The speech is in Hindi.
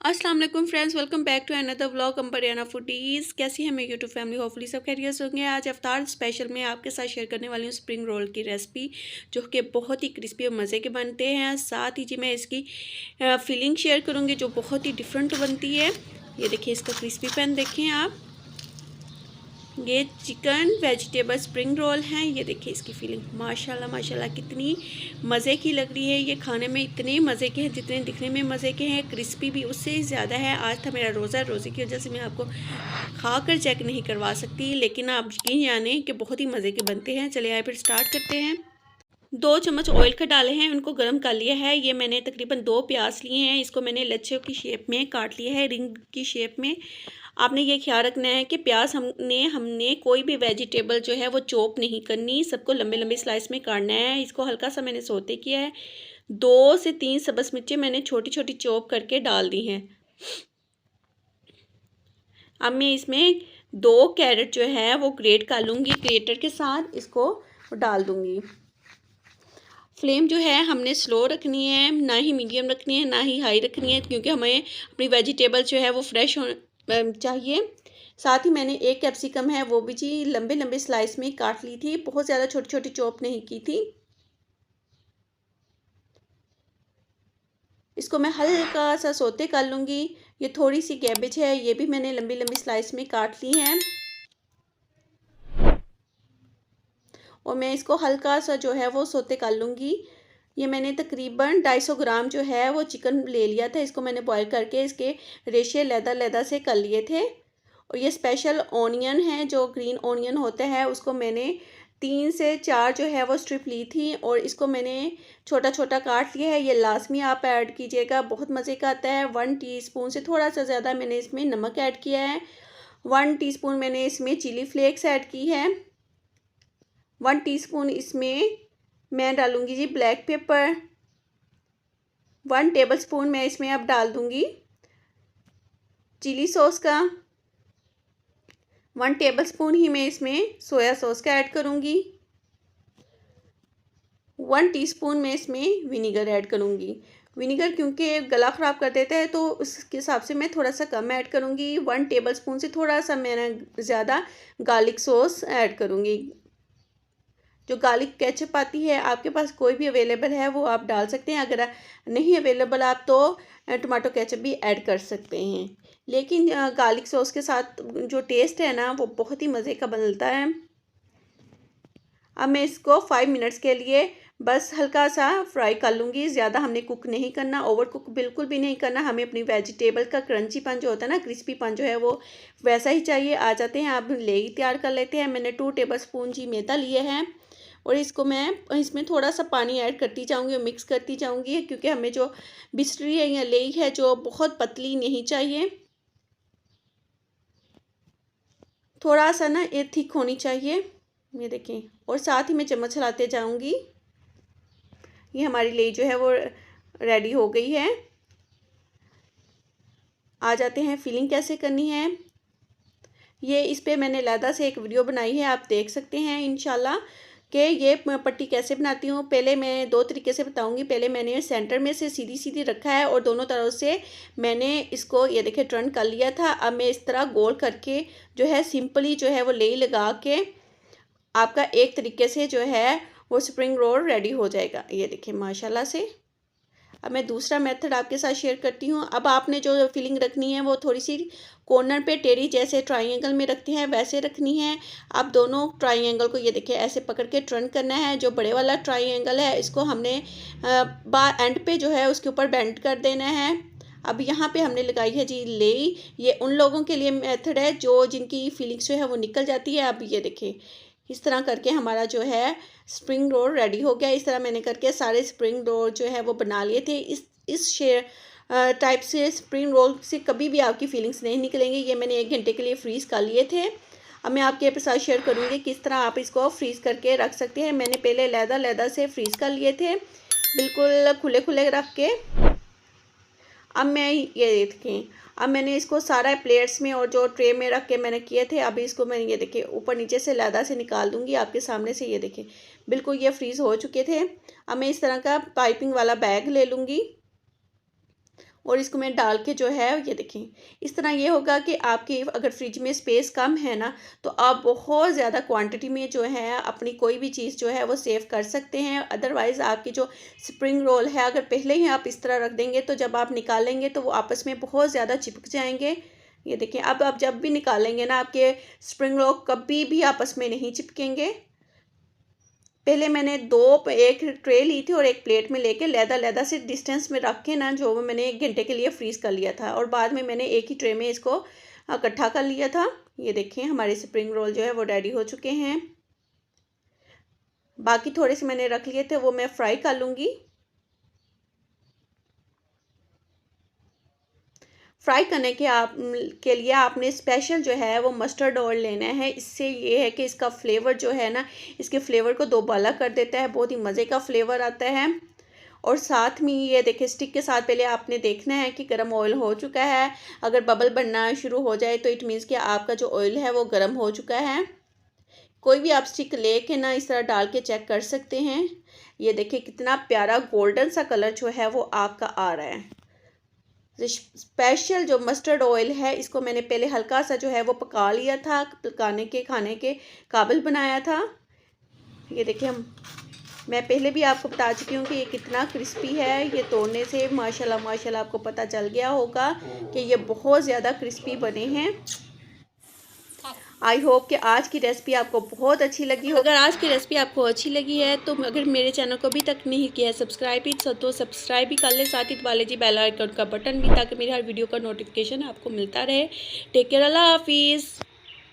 अस्सलाम वालेकुम friends, welcome back to another vlog Ambariyana foodies. कैसी है मेरी यूट्यूब फैमिली? होपफुली सब खैरियत से होंगे। आज अफ्तार स्पेशल में आपके साथ शेयर करने वाली हूँ स्प्रिंग रोल की रेसिपी, जो कि बहुत ही क्रिस्पी और मज़े के बनते हैं। साथ ही जी मैं इसकी फीलिंग शेयर करूँगी जो बहुत ही डिफरेंट बनती है। ये देखिए, इसका क्रिस्पी पैन देखें आप। ये चिकन वेजिटेबल स्प्रिंग रोल हैं। ये देखिए इसकी फीलिंग, माशाल्लाह माशाल्लाह कितनी मज़े की लग रही है। ये खाने में इतने मज़े के हैं जितने दिखने में मज़े के हैं, क्रिस्पी भी उससे ज़्यादा है। आज था मेरा रोज़ा, रोज़े की वजह से मैं आपको खा कर चेक नहीं करवा सकती, लेकिन आप यकीन जाने कि बहुत ही मज़े के बनते हैं। चलिए आए फिर स्टार्ट करते हैं। 2 चम्मच ऑयल का डाले हैं, उनको गर्म कर लिया है। ये मैंने तकरीबन 2 प्याज लिए हैं, इसको मैंने लच्छे की शेप में काट लिया है, रिंग की शेप में। आपने ये ख्याल रखना है कि प्याज हमने कोई भी वेजिटेबल जो है वो चॉप नहीं करनी, सबको लंबे लंबे स्लाइस में काटना है। इसको हल्का सा मैंने सौते किया है। 2 से 3 सब्ज़ मिर्चें मैंने छोटी छोटी चॉप करके डाल दी हैं। अब मैं इसमें 2 कैरेट जो है वो ग्रेट कर लूँगी, ग्रेटर के साथ इसको डाल दूँगी। फ्लेम जो है हमने स्लो रखनी है, ना ही मीडियम रखनी है, ना ही हाई रखनी है, क्योंकि हमें अपनी वेजिटेबल जो है वो फ्रेश हो चाहिए। साथ ही मैंने एक कैप्सिकम है वो भी जी लंबे लंबे स्लाइस में काट ली थी, बहुत ज़्यादा छोटी छोटी चॉप नहीं की थी। इसको मैं हल्का सा सोते कर लूँगी। ये थोड़ी सी कैबेज है, ये भी मैंने लंबी लंबी स्लाइस में काट ली है और मैं इसको हल्का सा जो है वो सोते कर लूँगी। ये मैंने तकरीबन 250 ग्राम जो है वो चिकन ले लिया था। इसको मैंने बॉईल करके इसके रेशे लैदा से कर लिए थे। और ये स्पेशल ऑनियन है, जो ग्रीन ऑनियन होता है, उसको मैंने 3 से 4 जो है वो स्ट्रिप ली थी और इसको मैंने छोटा छोटा काट लिया है। ये लाजमी आप ऐड कीजिएगा, बहुत मज़े का आता है। 1 टीस्पून से थोड़ा सा ज़्यादा मैंने इसमें नमक ऐड किया है। 1 टीस्पून मैंने इसमें चिली फ्लेक्स ऐड की है। 1 टीस्पून इसमें मैं डालूँगी जी ब्लैक पेपर। 1 टेबलस्पून मैं इसमें अब डाल दूँगी चिली सॉस का। 1 टेबलस्पून ही मैं इसमें सोया सॉस का ऐड करूँगी। 1 टीस्पून मैं इसमें विनीगर ऐड करूँगी। विनीगर क्योंकि गला ख़राब कर देता है तो उसके हिसाब से मैं थोड़ा सा कम ऐड करूँगी। 1 टेबलस्पून से थोड़ा सा मैंने ज़्यादा गार्लिक सॉस ऐड करूँगी। जो गार्लिक केचप आती है, आपके पास कोई भी अवेलेबल है वो आप डाल सकते हैं। अगर नहीं अवेलेबल आप तो टमाटो केचप भी ऐड कर सकते हैं, लेकिन गार्लिक सॉस के साथ जो टेस्ट है ना वो बहुत ही मज़े का बनता है। अब मैं इसको 5 मिनट्स के लिए बस हल्का सा फ्राई कर लूँगी। ज़्यादा हमने कुक नहीं करना, ओवर कुक बिल्कुल भी नहीं करना। हमें अपनी वेजिटेबल का क्रंचीपन जो होता है ना, क्रिस्पीपन जो है वो वैसा ही चाहिए। आ जाते हैं, अब लेगी तैयार कर लेते हैं। मैंने 2 टेबलस्पून जी मैदा लिए हैं और इसको मैं इसमें थोड़ा सा पानी ऐड करती जाऊँगी और मिक्स करती जाऊँगी, क्योंकि हमें जो बिस्ट्री है या लेई है जो बहुत पतली नहीं चाहिए, थोड़ा सा ना ये थिक होनी चाहिए। ये देखें, और साथ ही मैं चम्मच चलाते जाऊँगी। ये हमारी लेई जो है वो रेडी हो गई है। आ जाते हैं फिलिंग कैसे करनी है। ये इस पे मैंने अलहदा से एक वीडियो बनाई है, आप देख सकते हैं इंशाल्लाह कि ये पट्टी कैसे बनाती हूँ। पहले मैं 2 तरीके से बताऊँगी। पहले मैंने सेंटर में से सीधी सीधी रखा है और दोनों तरफ से मैंने इसको ये देखिए टर्न कर लिया था। अब मैं इस तरह गोल करके जो है सिंपली जो है वो लेई लगा के आपका एक तरीके से जो है वो स्प्रिंग रोल रेडी हो जाएगा। ये देखिए माशाल्लाह से। अब मैं दूसरा मेथड आपके साथ शेयर करती हूँ। अब आपने जो फिलिंग रखनी है वो थोड़ी सी कॉर्नर पे टेढ़ी, जैसे ट्रायंगल में रखते हैं वैसे रखनी है। आप दोनों ट्रायंगल को ये देखिए ऐसे पकड़ के टर्न करना है। जो बड़े वाला ट्रायंगल है इसको हमने एंड पे जो है उसके ऊपर बेंड कर देना है। अब यहाँ पे हमने लगाई है जी लेई। ये उन लोगों के लिए मेथड है जो जिनकी फीलिंग्स जो है वो निकल जाती है। अब ये देखिए इस तरह करके हमारा जो है स्प्रिंग रोल रेडी हो गया। इस तरह मैंने करके सारे स्प्रिंग रोल जो है वो बना लिए थे। इस शेयर टाइप से स्प्रिंग रोल से कभी भी आपकी फीलिंग्स नहीं निकलेंगे। ये मैंने 1 घंटे के लिए फ्रीज़ कर लिए थे। अब मैं आपके साथ शेयर करूँगी किस तरह आप इसको फ्रीज़ करके रख सकते हैं। मैंने पहले अलहदा से फ्रीज़ कर लिए थे, बिल्कुल खुले खुले रख के। अब मैं ये देखें, अब मैंने इसको सारा प्लेट्स में और जो ट्रे में रख के मैंने किए थे, अभी इसको मैं ये देखिए ऊपर नीचे से अलहदा से निकाल दूंगी आपके सामने से। ये देखें बिल्कुल ये फ्रीज़ हो चुके थे। अब मैं इस तरह का पाइपिंग वाला बैग ले लूँगी और इसको मैं डाल के जो है ये देखें, इस तरह ये होगा कि आपकी अगर फ्रिज में स्पेस कम है ना, तो आप बहुत ज़्यादा क्वांटिटी में जो है अपनी कोई भी चीज़ जो है वो सेव कर सकते हैं। अदरवाइज़ आपकी जो स्प्रिंग रोल है अगर पहले ही आप इस तरह रख देंगे तो जब आप निकालेंगे तो वो आपस में बहुत ज़्यादा चिपक जाएंगे। ये देखिए, अब आप जब भी निकालेंगे ना, आपके स्प्रिंग रोल कभी भी आपस में नहीं चिपकेंगे। पहले मैंने एक ट्रे ली थी और एक प्लेट में लेके लहदा से डिस्टेंस में रख के ना, जो मैंने 1 घंटे के लिए फ्रीज़ कर लिया था, और बाद में मैंने एक ही ट्रे में इसको इकट्ठा कर लिया था। ये देखिए, हमारे स्प्रिंग रोल जो है वो रेडी हो चुके हैं। बाकी थोड़े से मैंने रख लिए थे, वो मैं फ्राई कर लूँगी। फ्राई करने के लिए आपने स्पेशल जो है वो मस्टर्ड ऑयल लेना है। इससे ये है कि इसका फ्लेवर जो है ना, इसके फ्लेवर को दोबाला कर देता है, बहुत ही मज़े का फ्लेवर आता है। और साथ में ये देखिए, स्टिक के साथ पहले आपने देखना है कि गर्म ऑयल हो चुका है। अगर बबल बनना शुरू हो जाए तो इट मीन्स कि आपका जो ऑयल है वो गर्म हो चुका है। कोई भी आप स्टिक लेके ना इस तरह डाल के चेक कर सकते हैं। ये देखिए, कितना प्यारा गोल्डन सा कलर जो है वो आग का आ रहा है। स्पेशल जो मस्टर्ड ऑयल है, इसको मैंने पहले हल्का सा जो है वो पका लिया था, पकाने के खाने के काबिल बनाया था। ये देखिए, मैं पहले भी आपको बता चुकी हूँ कि ये कितना क्रिस्पी है। ये तोड़ने से माशाल्लाह आपको पता चल गया होगा कि ये बहुत ज़्यादा क्रिस्पी बने हैं। आई होप कि आज की रेसिपी आपको बहुत अच्छी लगी हो। अगर आज की रेसिपी आपको अच्छी लगी है तो अगर मेरे चैनल को अभी तक नहीं किया है सब्सक्राइब ही, तो सब्सक्राइब भी कर ले, साथ ही वाले जी बेल आइकन का बटन भी, ताकि मेरी हर वीडियो का नोटिफिकेशन आपको मिलता रहे। टेक केयर, अल्लाह हाफिज़।